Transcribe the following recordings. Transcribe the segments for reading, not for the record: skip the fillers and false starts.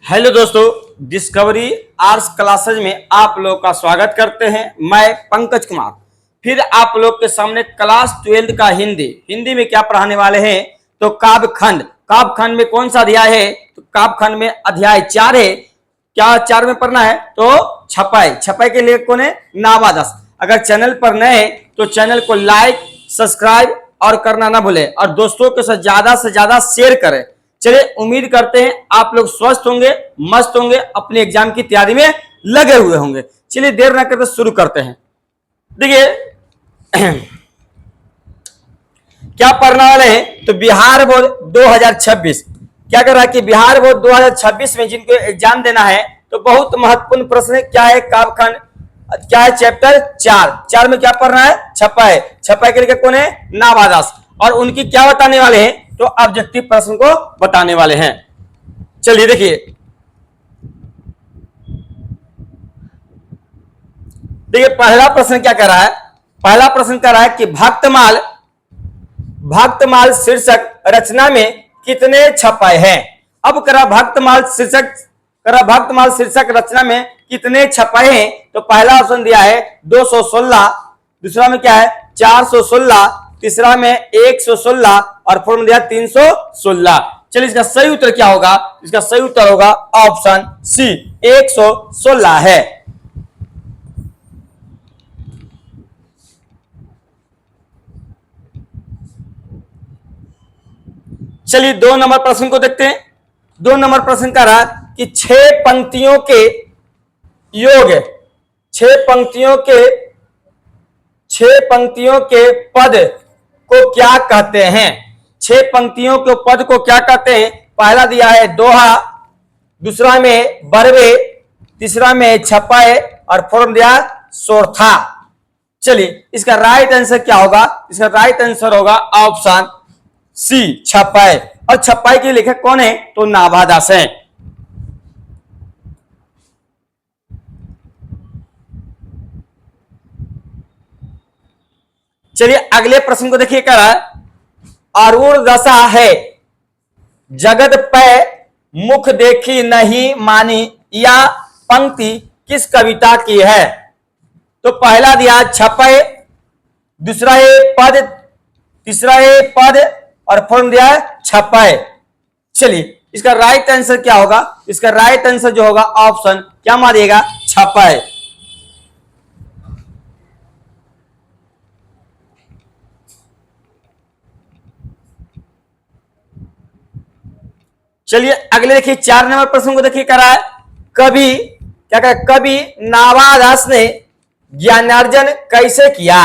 Hello दोस्तों, discovery arts classes में आप लोग का स्वागत करते हैं। मैं पंकज कुमार फिर आप लोग के सामने क्लास 12 का हिंदी में क्या पढ़ाने वाले हैं। तो काव्यखंड में कौन सा अध्याय है? तो काव्यखंड में अध्याय 4 है। क्या 4 में पढ़ना है? तो छपाई के लिए कौन है? नावा दास। अगर चैनल पर नए तो चैनल को लाइक सब्सक्राइब और करना ना भूलें और दोस्तों के साथ ज्यादा से ज्यादा शेयर करें। चलिए, उम्मीद करते हैं आप लोग स्वस्थ होंगे, मस्त होंगे, अपने एग्जाम की तैयारी में लगे हुए होंगे। चलिए देर न करते शुरू करते हैं। देखिए क्या पढ़ने वाले हैं? तो बिहार बोर्ड 2026 क्या कर रहा है कि बिहार बोर्ड 2026 में जिनको एग्जाम देना है तो बहुत महत्वपूर्ण प्रश्न है। क्या है? काव्यखंड क्या है? चैप्टर 4 में क्या पढ़ना है? छपाई के लिए कौन है? नावा दास। और उनकी क्या बताने वाले हैं? तो ऑब्जेक्टिव प्रश्न को बताने वाले हैं। चलिए देखिए पहला प्रश्न क्या कर रहा है? पहला प्रश्न कर रहा है कि भक्तमाल शीर्षक रचना में कितने छपाए हैं। अब करा भक्तमाल शीर्षक रचना में कितने छपाए हैं। तो पहला ऑप्शन दिया है 216, दूसरा में क्या है 416, तीसरा में 116 और फोर्थ में दिया 316। चलिए इसका सही उत्तर क्या होगा? इसका सही उत्तर होगा ऑप्शन सी 116 है। चलिए 2 नंबर प्रश्न को देखते हैं। 2 नंबर प्रश्न का रहा कि 6 पंक्तियों के योग 6 पंक्तियों के पद को क्या कहते हैं? 6 पंक्तियों के पद को क्या कहते हैं? पहला दिया है दोहा, दूसरा में बरवे, तीसरा में छपाए और फोर्थ दिया सोरथा। चलिए इसका राइट आंसर क्या होगा? इसका राइट आंसर होगा ऑप्शन सी छपाई। और छपाई के लेखक कौन है? तो नावा दास है। चलिए अगले प्रश्न को देखिए। क्या अरूण दशा है जगत पे मुख देखी नहीं मानी, या पंक्ति किस कविता की है? तो पहला दिया छपाई, दूसरा है पद, तीसरा है पद और फोर्थ दिया है छपाई। चलिए इसका राइट आंसर क्या होगा? इसका राइट आंसर जो होगा ऑप्शन क्या मारिएगा? छपाई। चलिए अगले देखिए 4 नंबर प्रश्न को देखिए। करा है कवि नावा दास ने ज्ञानार्जन कैसे किया?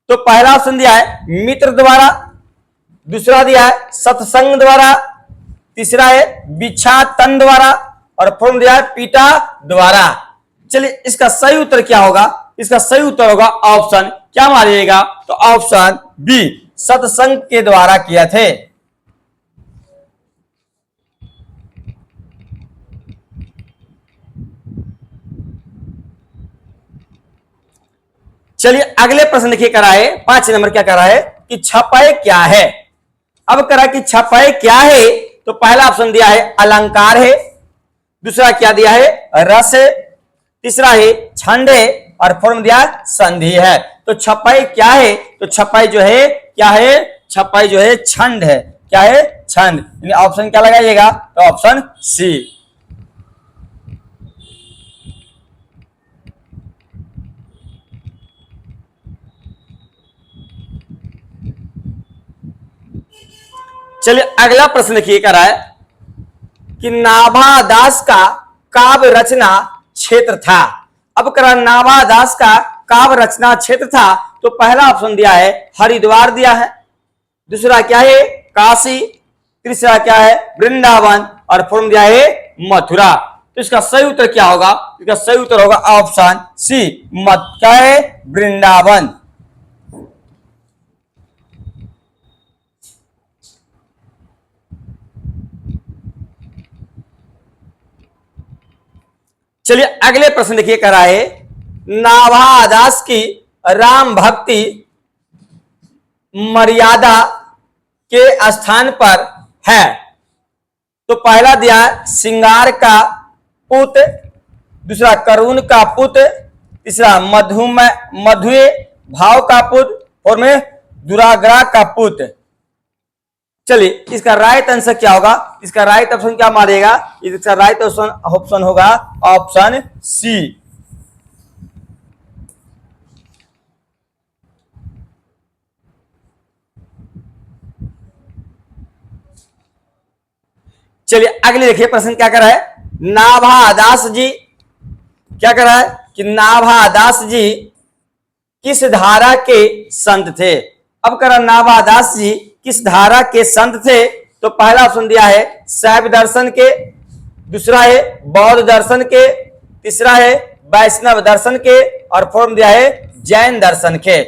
तो पहला ऑप्शन दिया है मित्र द्वारा, दूसरा दिया है सत्संग द्वारा, तीसरा है बिछातन द्वारा और फोर्थ दिया है पीटा द्वारा। चलिए इसका सही उत्तर क्या होगा? इसका सही उत्तर होगा ऑप्शन क्या मारिएगा? तो ऑप्शन बी सत्संग के द्वारा किया थे। चलिए अगले प्रश्न देखिए। कराए 5 नंबर क्या करा है कि छपाई क्या है? अब करा कि छपाई क्या है। तो पहला ऑप्शन दिया है अलंकार है, दूसरा क्या दिया है रस है, तीसरा है छंद है और फोर्थ दिया संधि है। तो छपाई क्या है? तो छपाई जो है क्या है? छपाई जो है छंद है। क्या है? छंद। ऑप्शन क्या लगाइएगा? तो ऑप्शन सी। चलिए अगला प्रश्न देखिए। करा है कि नाभा दास का काव्य रचना क्षेत्र था। अब करा नाभा दास का काव्य रचना क्षेत्र था। तो पहला ऑप्शन दिया है हरिद्वार दिया है, दूसरा क्या है काशी, तीसरा क्या है वृंदावन और फोर्थ दिया है मथुरा। तो इसका सही उत्तर क्या होगा? इसका सही उत्तर होगा ऑप्शन सी क्या है वृंदावन। चलिए अगले प्रश्न देखिए। कराए नाभा दास की राम भक्ति मर्यादा के स्थान पर है। तो पहला दिया है सिंगार का पुत, दूसरा करुण का पुत, तीसरा मधुए भाव का पुत और में दुराग्रह का पुत। चलिए इसका राइट आंसर क्या होगा, इसका राइट ऑप्शन क्या मारेगा, इसका राइट ऑप्शन होगा ऑप्शन सी। चलिए अगले देखिए प्रश्न क्या कर रहा है, नाभादास जी क्या कर रहा है कि नाभादास जी किस धारा के संत थे। अब करा नाभादास जी किस धारा के संत थे, तो पहला ऑप्शन दिया है शैव दर्शन के, दूसरा है बौद्ध दर्शन के, तीसरा है वैष्णव दर्शन के और फोर्थ दिया है जैन दर्शन के।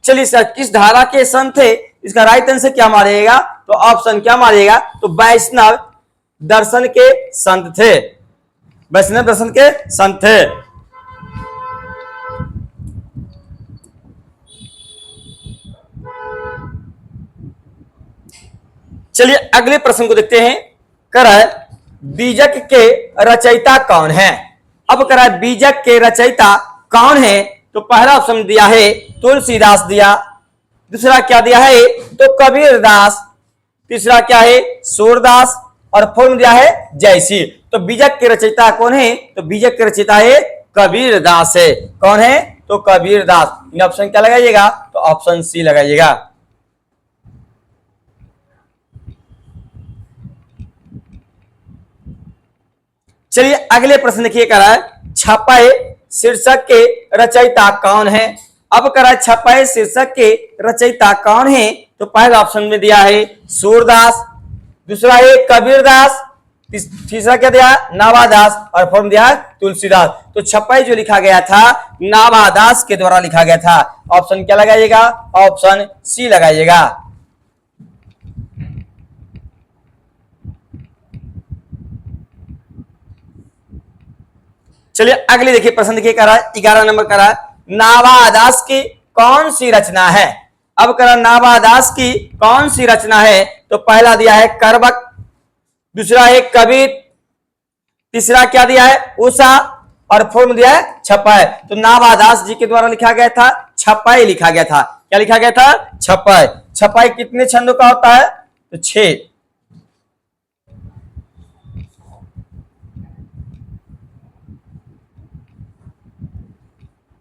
चलिए सर किस धारा के संत थे, इसका राइट आंसर क्या मारेगा, तो ऑप्शन क्या मारेगा, तो वैष्णव दर्शन के संत थे, वैष्णव दर्शन के संत थे। चलिए अगले प्रश्न को देखते हैं, कर बीजक के रचयिता कौन है। अब कर बीजक के रचयिता कौन है, तो पहला ऑप्शन दिया है तुलसीदास दिया, दूसरा क्या दिया है तो कबीरदास, तीसरा क्या है सूरदास और फोर्थ दिया है जयसी। तो बीजक के रचयिता कौन है, तो बीजक के रचयिता है कबीरदास है। कौन है, तो कबीरदास। इन ऑप्शन क्या लगाइएगा, तो ऑप्शन सी लगाइएगा। चलिए अगले प्रश्न देखिए, करा है छपाए शीर्षक के रचयिता कौन है। अब करा छपाए शीर्षक के रचयिता कौन है, तो पहला ऑप्शन में दिया है सूरदास, दूसरा है कबीरदास, तीसरा क्या दिया नाभादास और फोर्थ दिया तुलसीदास। तो छपाई जो लिखा गया था नाभादास के द्वारा लिखा गया था। ऑप्शन क्या लगाइएगा, ऑप्शन सी लगाइएगा। चलिए अगले देखिए प्रश्न देखिए, करा 11 नंबर करा नाभादास की कौन सी रचना है। अब करा नाभादास की कौन सी रचना है, तो पहला दिया है करबक, दूसरा है कबीर, तीसरा क्या दिया है उषा और फोर्थ दिया है छपाई। तो नाभादास जी के द्वारा लिखा गया था छपाई लिखा गया था। क्या लिखा गया था, छपाई। छपाई कितने छंदों का होता है, तो 6।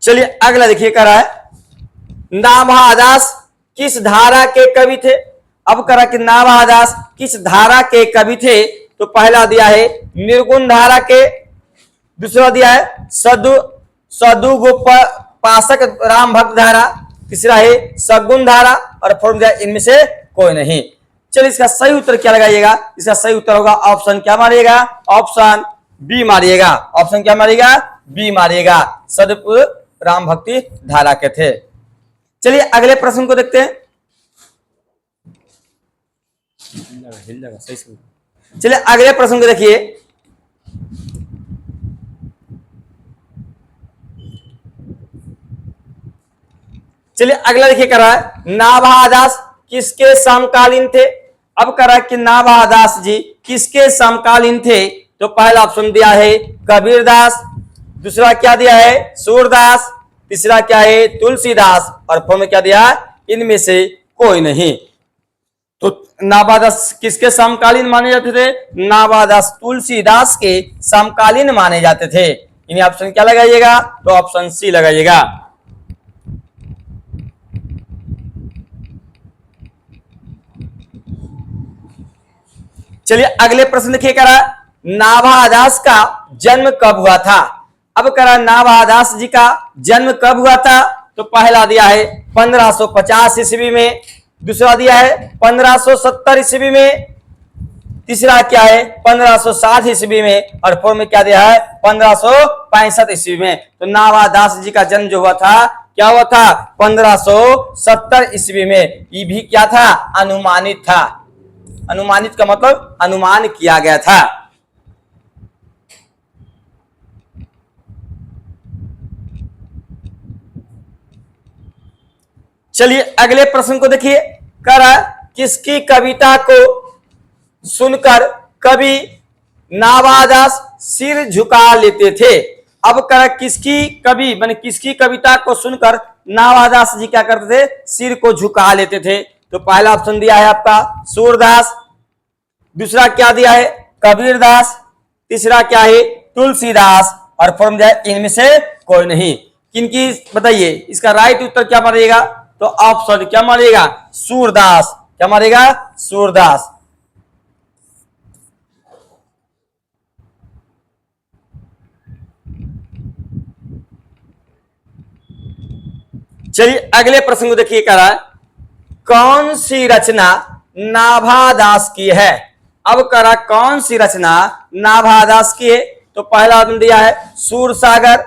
चलिए अगला देखिए, करा है नाभादास किस धारा के कवि थे। अब करा कि नाभादास किस धारा के कवि थे, तो पहला दिया है निर्गुण धारा के, दूसरा दिया है सदुगोपासक राम भक्त धारा, तीसरा है सगुण धारा और फोर्थ दिया इनमें से कोई नहीं। चलिए इसका सही उत्तर क्या लगाइएगा, इसका सही उत्तर होगा ऑप्शन क्या मारिएगा, ऑप्शन बी मारिएगा। ऑप्शन क्या मारिएगा, बी मारिएगा, सदुगुण राम भक्ति धारा के थे। चलिए अगले प्रश्न को देखते हैं। चलिए अगले प्रश्न को देखिए, चलिए अगला देखिए, करा नाभादास किसके समकालीन थे। अब करा कि नाभादास जी किसके समकालीन थे, तो पहला ऑप्शन दिया है कबीरदास, दूसरा क्या दिया है सूरदास, तीसरा क्या है तुलसीदास और फोर्थ में क्या दिया इनमें से कोई नहीं। तो नाभादास किसके समकालीन माने जाते थे, नाभादास तुलसीदास के समकालीन माने जाते थे। इन्हें ऑप्शन क्या लगाइएगा, तो ऑप्शन सी लगाइएगा। चलिए अगले प्रश्न देखिए, करा नाभादास का जन्म कब हुआ था। अब करा नाभादास जी का जन्म कब हुआ था, तो पहला दिया है 1550 ईस्वी में, दूसरा दिया है 1570 ईस्वी में, तीसरा क्या है 1560 ईस्वी में और फोर्थ में क्या दिया है 1565 ईस्वी में। तो नाभादास जी का जन्म जो हुआ था क्या हुआ था 1570 ईस्वी में। ये भी क्या था, अनुमानित था। अनुमानित का मतलब अनुमान किया गया था। चलिए अगले प्रश्न को देखिए, कर किसकी कविता को सुनकर कवि नाभादास सिर झुका लेते थे। अब कर किसकी कवि माने किसकी कविता को सुनकर नाभादास जी क्या करते थे, सिर को झुका लेते थे। तो पहला ऑप्शन दिया है आपका सूरदास, दूसरा क्या दिया है कबीरदास, तीसरा क्या है तुलसीदास, और फॉर्म दिया है इनमें से कोई नहीं। किनकी बताइए, इसका राइट उत्तर क्या मारिएगा, तो ऑप्शन क्या मारिएगा सूरदास, क्या मारेगा सूरदास। चलिए अगले प्रश्न को देखिए, कह रहा है कौन सी रचना नाभादास की है। अब कह रहा कौन सी रचना नाभादास की है, तो पहला ऑप्शन दिया है सूरसागर,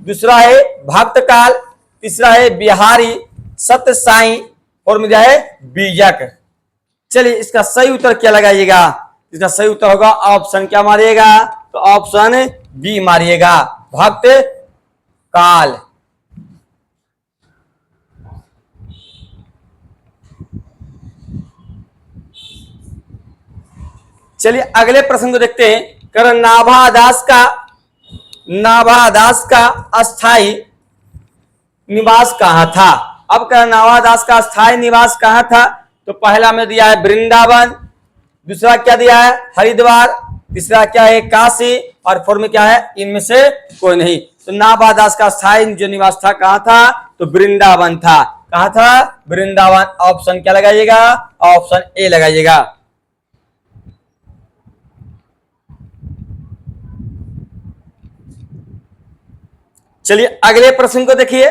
दूसरा है भक्तकाल, तीसरा है बिहारी सत्य साई, और में दिया है बीजक। चलिए इसका सही उत्तर क्या लगाइएगा, इसका सही उत्तर होगा ऑप्शन क्या मारिएगा, तो ऑप्शन बी मारिएगा भक्त काल। चलिए अगले प्रश्न को देखते हैं, कर नाभादास का अस्थाई निवास कहां था। अब कर नाभादास का अस्थाई निवास कहां था, तो पहला में दिया है वृंदावन, दूसरा क्या दिया है हरिद्वार, तीसरा क्या है काशी, और फोर में क्या है इनमें से कोई नहीं। तो नाभादास का स्थायी जो निवास था कहां था, तो वृंदावन था। कहां था वृंदावन। ऑप्शन क्या लगाइएगा, ऑप्शन ए लगाइएगा। चलिए अगले प्रश्न को देखिए,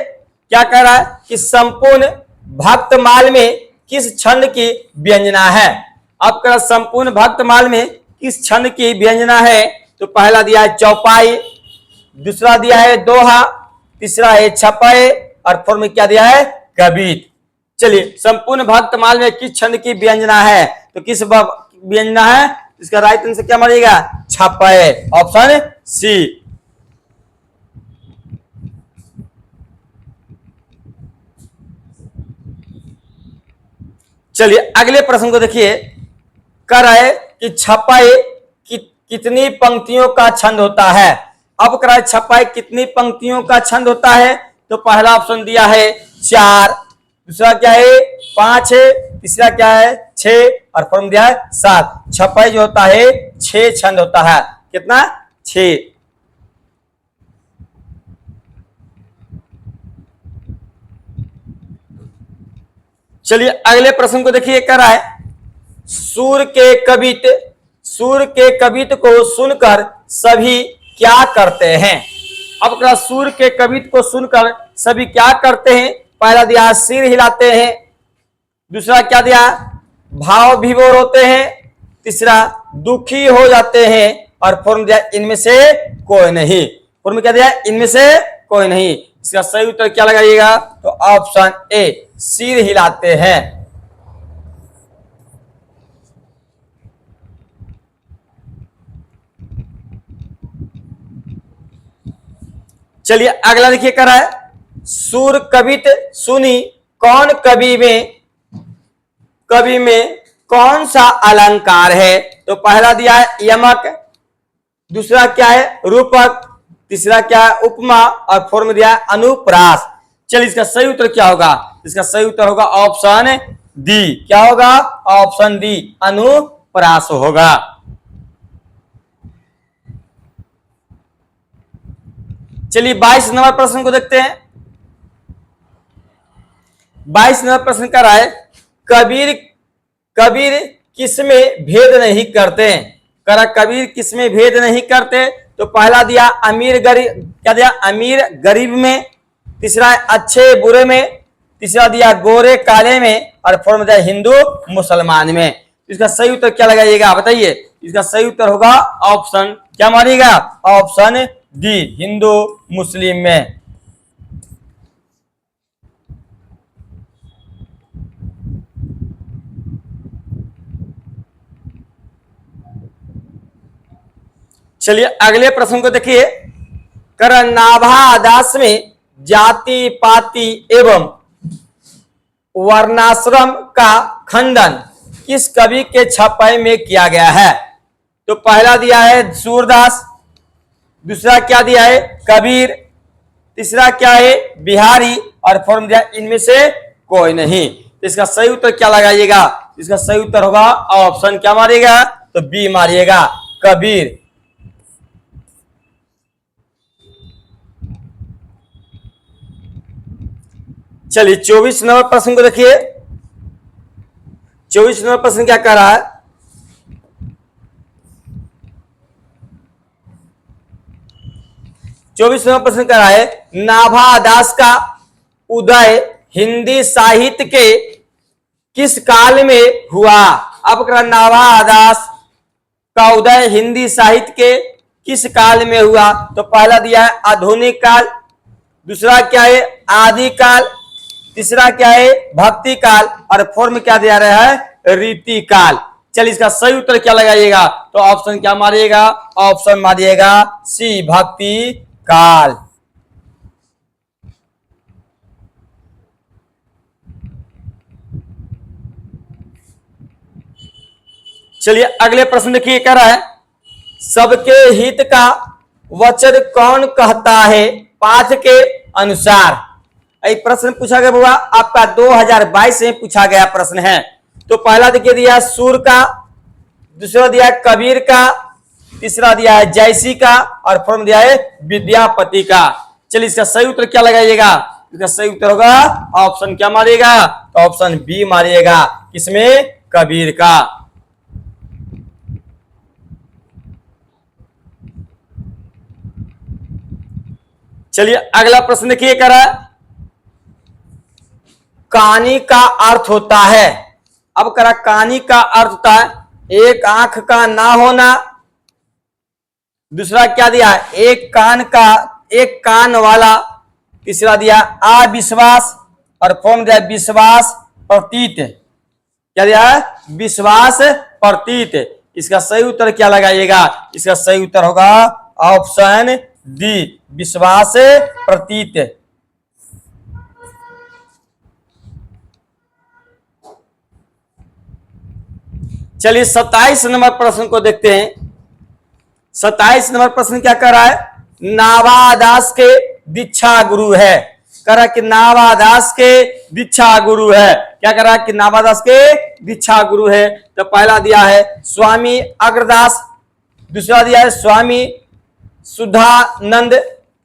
क्या कह रहा है कि संपूर्ण भक्तमाल में किस छंद की व्यंजना है। अब कह संपूर्ण भक्तमाल में किस छंद की व्यंजना है, तो पहला दिया है चौपाई, दूसरा दिया है दोहा, तीसरा है छपे, और फोर में क्या दिया है कवित। चलिए संपूर्ण भक्तमाल में किस छंद की व्यंजना है, तो किस व्यंजना है, इसका राइट आंसर क्या मारिएगा छपे, ऑप्शन सी। चलिए अगले प्रश्न को देखिए, कह रहा है कि छपाई कितनी पंक्तियों का छंद होता है। अब कह रहा है छपाई कितनी पंक्तियों का छंद होता है, तो पहला ऑप्शन दिया है 4, दूसरा क्या है 5 है, तीसरा क्या है 6, और फॉर्म दिया है 7। छपाई जो होता है 6 छंद होता है। कितना 6। चलिए अगले प्रश्न को देखिए, कह रहा है सूर के कवित को सुनकर सभी क्या करते हैं। अब कहा सूर के कवित को सुनकर सभी क्या करते हैं, पहला दिया सिर हिलाते हैं, दूसरा क्या दिया भाव विभोर होते हैं, तीसरा दुखी हो जाते हैं, और फॉर्म दिया इनमें से कोई नहीं। फॉर्म क्या दिया इनमें से कोई नहीं। इसका सही उत्तर क्या लगाइएगा, तो ऑप्शन ए सिर हिलाते हैं। चलिए अगला देखिए, कर रहा है सूर कवित सुनी कौन कवि में कौन सा अलंकार है, तो पहला दिया है यमक, दूसरा क्या है रूपक, तीसरा क्या है उपमा, और फोर में दिया है अनुप्रास। चलिए इसका सही उत्तर क्या होगा, इसका सही उत्तर होगा ऑप्शन डी। क्या होगा ऑप्शन डी अनुप्रास होगा। चलिए 22 नंबर प्रश्न को देखते हैं। 22 नंबर प्रश्न कर रहा है कबीर किसमें भेद नहीं करते। करा कबीर किसमें भेद नहीं करते, तो पहला दिया अमीर गरीब, क्या दिया अमीर गरीब में, तीसरा अच्छे बुरे में, तीसरा दिया गोरे काले में, और फोर्थ में दिया हिंदू मुसलमान में। इसका सही उत्तर क्या लगाइएगा बताइए। इसका सही उत्तर होगा ऑप्शन क्या मानिएगा, ऑप्शन डी हिंदू मुस्लिम में। चलिए अगले प्रश्न को देखिए, कर नाभादास में जाति पाति एवं वर्णाश्रम का खंडन किस कवि के छपाई में किया गया है। तो पहला दिया है सूरदास, दूसरा क्या दिया है कबीर, तीसरा क्या है बिहारी और फॉर्म दिया इनमें से कोई नहीं। तो इसका सही उत्तर क्या लगाइएगा, इसका सही उत्तर होगा ऑप्शन क्या मारिएगा, तो बी मारिएगा कबीर। चलिए 24 नंबर प्रश्न को देखिए। 24 नंबर प्रश्न क्या कह रहा है, चौबीस नंबर प्रश्न कह रहा है नाभा दास का उदय हिंदी साहित्य के किस काल में हुआ। अब कह नाभा दास का उदय हिंदी साहित्य के किस काल में हुआ। तो पहला दिया है आधुनिक काल, दूसरा क्या है आदि काल, तीसरा क्या है भक्ति काल और फोर्थ क्या दिया रहा है रीति काल। चलिए इसका सही उत्तर क्या लगाइएगा, तो ऑप्शन क्या मारिएगा, ऑप्शन मारिएगा सी भक्ति काल। चलिए अगले प्रश्न देखिए कह रहा है सबके हित का वचन कौन कहता है पाठ के अनुसार। प्रश्न पूछा गया बाबा आपका 2022 में पूछा गया प्रश्न है। तो पहला देखिए दिया सूर का, दूसरा दिया कबीर का, तीसरा दिया है जयसी का और फोर्थ दिया है विद्यापति का। चलिए इसका सही उत्तर क्या लगाइएगा, इसका सही उत्तर होगा ऑप्शन क्या मारिएगा, तो ऑप्शन बी मारिएगा, किसमें कबीर का। चलिए अगला प्रश्न देखिए कह रहा है कहानी का अर्थ होता है। अब कह रहा कहानी का अर्थ होता है एक आंख का ना होना, दूसरा क्या दिया एक कान का एक कान वाला, तीसरा दिया अविश्वास और फोर्थ दिया विश्वास प्रतीत। क्या दिया है विश्वास प्रतीत। इसका सही उत्तर क्या लगाइएगा, इसका सही उत्तर होगा ऑप्शन डी विश्वास प्रतीत। चलिए 27 नंबर प्रश्न को देखते हैं। 27 नंबर प्रश्न क्या कर रहा है नाभादास के दीक्षा गुरु है। कह रहा कि नाभादास के दीक्षा गुरु है। क्या कर रहा है कि नाभादास के दीक्षा गुरु है। तो पहला दिया है स्वामी अग्रदास, दूसरा दिया है स्वामी सुधानंद,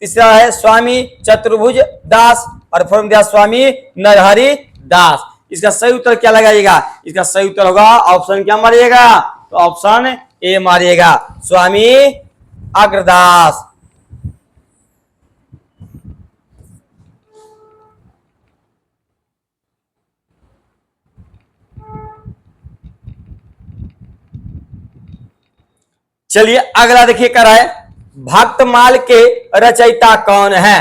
तीसरा है स्वामी चतुर्भुज दास और फोर्थ दिया स्वामी नरहरि दास। इसका सही उत्तर क्या लगाइएगा, इसका सही उत्तर होगा ऑप्शन क्या मारिएगा, तो ऑप्शन ए मारिएगा स्वामी अग्रदास। चलिए अगला देखिए कह रहा है भक्तमाल के रचयिता कौन है।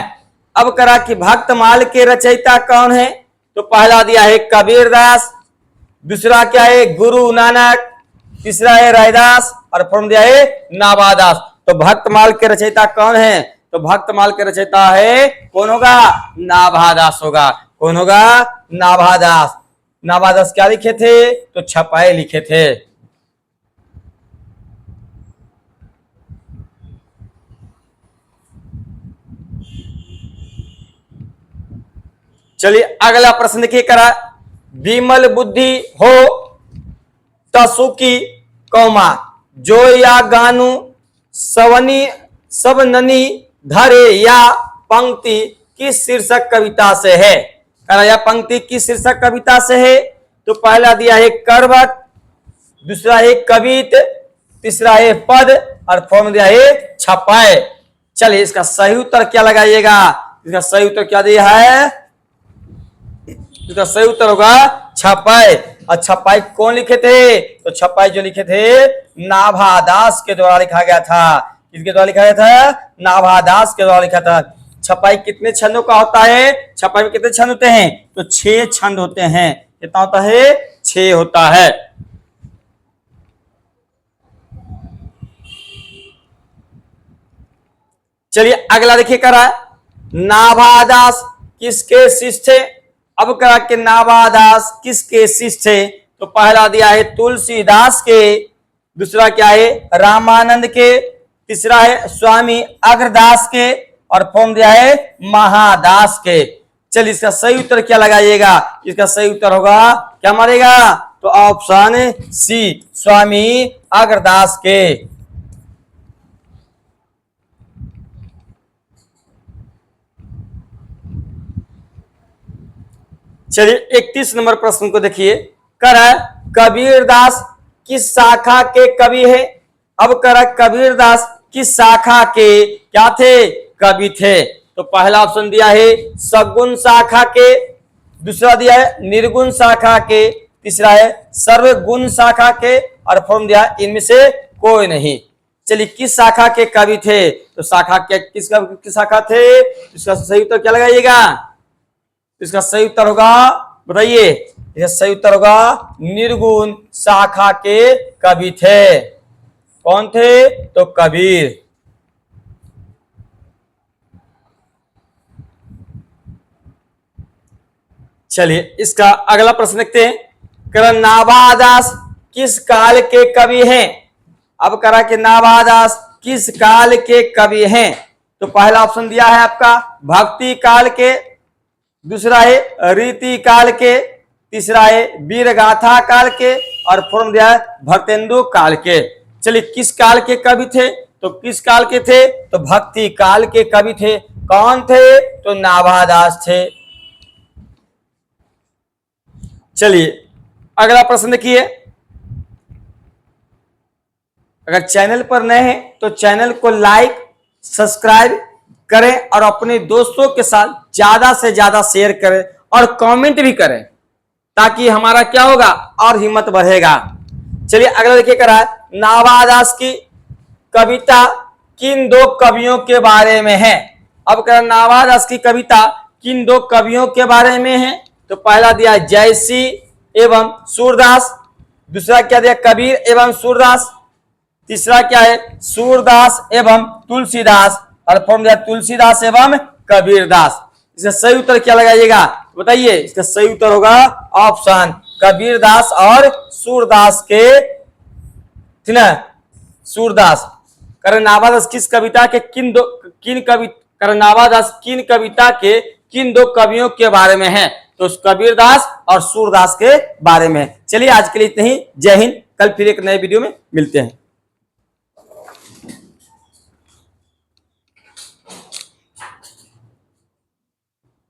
अब करा कि भक्तमाल के रचयिता कौन है। तो पहला दिया है कबीरदास, दूसरा क्या है गुरु नानक, तीसरा है रैदास और फोर्थ दिया है नाभादास। तो भक्तमाल के रचयिता कौन है, तो भक्तमाल के रचयिता है कौन होगा, नाभादास होगा। कौन होगा, नाभादास। नाभादास क्या लिखे थे, तो छपाए लिखे थे। चलिए अगला प्रश्न देखिए करा विमल बुद्धि हो तसुकी कौमा जो या गानु सवनी सबननी धरे या पंक्ति किस शीर्षक कविता से है। यह पंक्ति किस शीर्षक कविता से है। तो पहला दिया है करवट, दूसरा है कवित, तीसरा है पद और फोर्थ दिया है छपाए। चलिए इसका सही उत्तर क्या लगाइएगा, इसका सही उत्तर क्या दिया है, इसका सही उत्तर होगा छपाई। और छपाई कौन लिखे थे, तो छपाई जो लिखे थे नाभादास के द्वारा लिखा गया था। किसके द्वारा लिखा गया था, नाभादास के द्वारा लिखा था। छपाई कितने छंदों का होता है, छपाई में कितने छंद होते हैं, तो 6 छंद होते हैं। कितना होता है, 6 होता है। चलिए अगला देखिए करा नाभादास किसके शिष्य थे। अब करा कि नाभादास किसके शिष्य थे। तो पहला दिया है तुलसीदास के, दूसरा क्या है रामानंद के, तीसरा है स्वामी अग्रदास के, और फॉर्म दिया है महादास के। चलिए इसका सही उत्तर क्या लगाइएगा, इसका सही उत्तर होगा क्या मारेगा, तो ऑप्शन सी स्वामी अग्रदास के। चलिए 31 नंबर प्रश्न को देखिए, कर कबीरदास किस शाखा के कवि है। अब कर कबीरदास किस शाखा के क्या थे, कवि थे। तो पहला ऑप्शन दिया है सगुण शाखा के, दूसरा दिया है निर्गुण शाखा के, तीसरा है सर्वगुण शाखा के, और फॉर्म दिया इनमें से कोई नहीं। चलिए किस शाखा के कवि थे, तो शाखा के किस शाखा थे, इसका सही उत्तर क्या लगाइएगा, इसका सही उत्तर होगा बताइए, इसका सही उत्तर होगा निर्गुण शाखा के कवि थे। कौन थे, तो कबीर। चलिए इसका अगला प्रश्न देखते हैं, कर नाभादास किस काल के कवि हैं। अब करा कि नाभादास किस काल के कवि हैं, तो पहला ऑप्शन दिया है आपका भक्ति काल के, दूसरा है रीति काल के, तीसरा है वीरगाथा काल के, और फॉर्म दिया है भक्तेंदु काल के। चलिए किस काल के कवि थे, तो किस काल के थे, तो भक्ति काल के कवि थे। कौन थे, तो नाभादास थे। चलिए अगला प्रश्न देखिए, अगर चैनल पर नए हैं तो चैनल को लाइक सब्सक्राइब करें और अपने दोस्तों के साथ ज्यादा से ज्यादा शेयर करें और कमेंट भी करें, ताकि हमारा क्या होगा और हिम्मत बढ़ेगा। चलिए अगला देखिए, करा नाभादास की कविता किन दो कवियों के बारे में है। अब करा नाभादास की कविता किन दो कवियों के बारे में है, तो पहला दिया जयसी एवं सूरदास, दूसरा क्या दिया कबीर एवं सूरदास, तीसरा क्या है सूरदास एवं तुलसीदास, और फॉर्म दिया तुलसीदास एवं कबीरदास। इसका सही उत्तर क्या लगाइएगा बताइए, इसका सही उत्तर होगा ऑप्शन कबीरदास और सूरदास के, ठीक है सूरदास। नाभादास किस कविता के नाभादास किन कविता के किन दो कवियों के बारे में है, तो कबीरदास और सूरदास के बारे में। चलिए आज के लिए इतना ही, जय हिंद। कल फिर एक नए वीडियो में मिलते हैं।